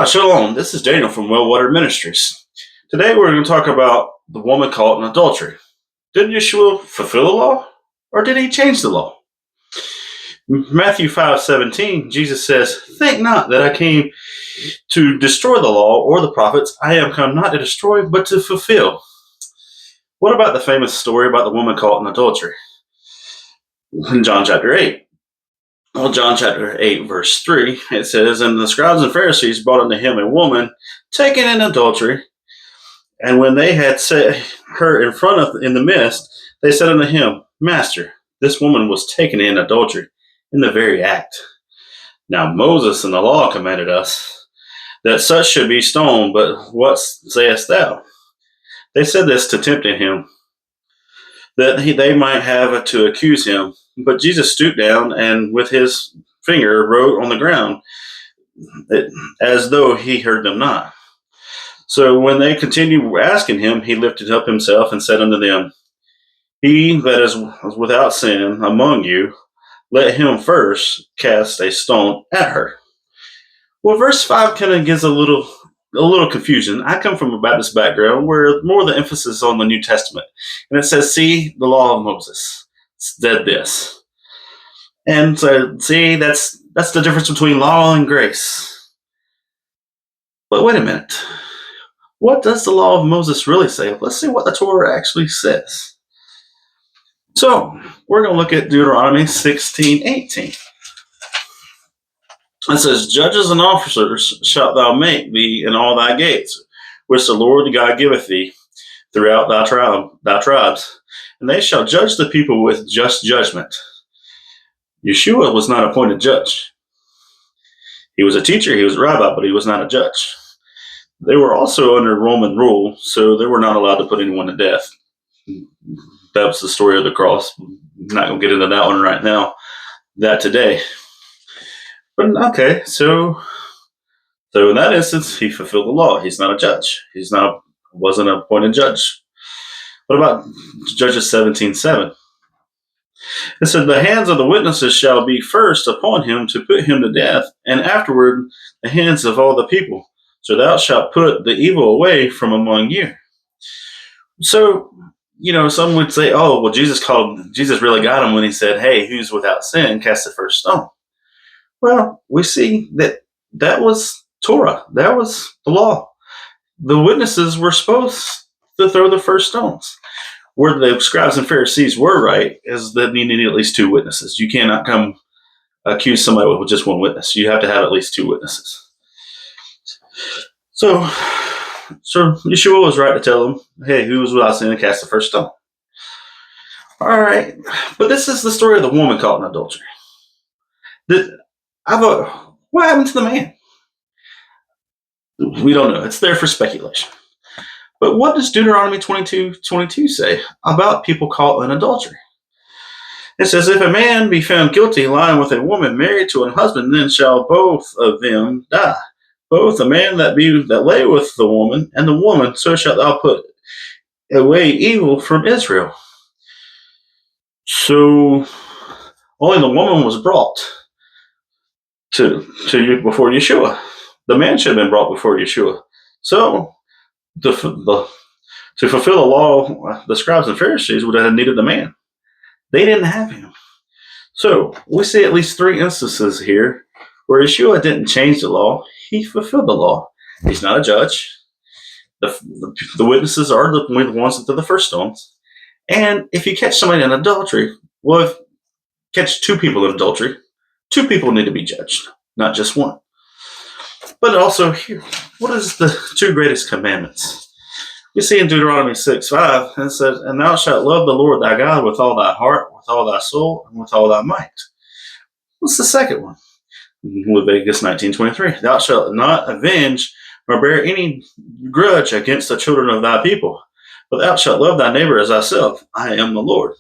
Shalom, this is Daniel from Well Water Ministries. Today we're going to talk about the woman caught in adultery. Did Yeshua fulfill the law, or did he change the law? Matthew 5:17, Jesus says, "Think not that I came to destroy the law or the prophets. I am come not to destroy, but to fulfill." What about the famous story about the woman caught in adultery? In John chapter 8. Well, John chapter 8, verse 3, it says, "And the scribes and Pharisees brought unto him a woman taken in adultery. And when they had set her in the midst, they said unto him, Master, this woman was taken in adultery in the very act. Now Moses in the law commanded us that such should be stoned, but what sayest thou?" They said this to tempt him, that they might have to accuse him. But Jesus stooped down and with his finger wrote on the ground, as though he heard them not. So when they continued asking him, he lifted up himself and said unto them, "He that is without sin among you, let him first cast a stone at her." Well, verse 5 kind of gives a little confusion. I come from a Baptist background where more the emphasis is on the New Testament. And it says, see, the law of Moses said this. And so, see, that's the difference between law and grace. But wait a minute. What does the law of Moses really say? Let's see what the Torah actually says. So, we're going to look at Deuteronomy 16:18. It says, "Judges and officers shalt thou make thee in all thy gates, which the Lord God giveth thee throughout thy tribes, and they shall judge the people with just judgment." Yeshua was not appointed judge. He was a teacher, he was a rabbi, but he was not a judge. They were also under Roman rule, so they were not allowed to put anyone to death. That was the story of the cross. I'm not going to get into that one right now, that today. But okay, so in that instance, he fulfilled the law. He's not a judge. Wasn't an appointed judge. What about Judges 17:7? It said, "The hands of the witnesses shall be first upon him to put him to death, and afterward the hands of all the people. So thou shalt put the evil away from among you." So, some would say, oh, well, Jesus really got him when he said, "Hey, who's without sin, cast the first stone." Well, we see that was Torah. That was the law. The witnesses were supposed to throw the first stones. Where the scribes and Pharisees were right is that you need at least two witnesses. You cannot come accuse somebody with just one witness. You have to have at least two witnesses. So Yeshua was right to tell them, "Hey, who was without sin, cast the first stone." All right, but this is the story of the woman caught in adultery. What happened to the man? We don't know. It's there for speculation. But what does Deuteronomy 22:22 say about people caught in adultery? It says, "If a man be found guilty lying with a woman married to a husband, then shall both of them die. Both the man that lay with the woman and the woman, so shalt thou put away evil from Israel." So only the woman was brought to before Yeshua. The man should have been brought before Yeshua. So to fulfill the law, the scribes and Pharisees would have needed the man. They didn't have him. So we see at least three instances here where Yeshua didn't change the law. He fulfilled the law. He's not a judge. The witnesses are the ones that threw the first stones. And if you catch somebody in adultery, well, if you catch two people in adultery, two people need to be judged, not just one. But also here, what is the two greatest commandments? We see in Deuteronomy 6:5, it says, "And thou shalt love the Lord thy God with all thy heart, with all thy soul, and with all thy might." What's the second one? Leviticus 19:23, "Thou shalt not avenge nor bear any grudge against the children of thy people, but thou shalt love thy neighbor as thyself. I am the Lord."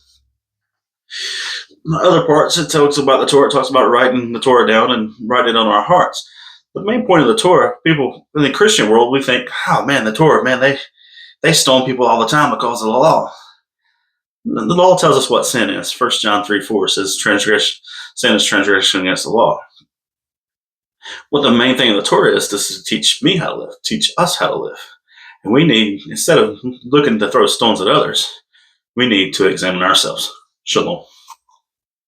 In the other parts, it talks about the Torah. It talks about writing the Torah down and writing it on our hearts. The main point of the Torah, people in the Christian world, we think, oh man, the Torah, man, they stone people all the time because of the law. The law tells us what sin is. 1 John 3:4 says sin is transgression against the law. Well, the main thing of the Torah is this is to teach me how to live, teach us how to live. And we need, instead of looking to throw stones at others, we need to examine ourselves. Shalom.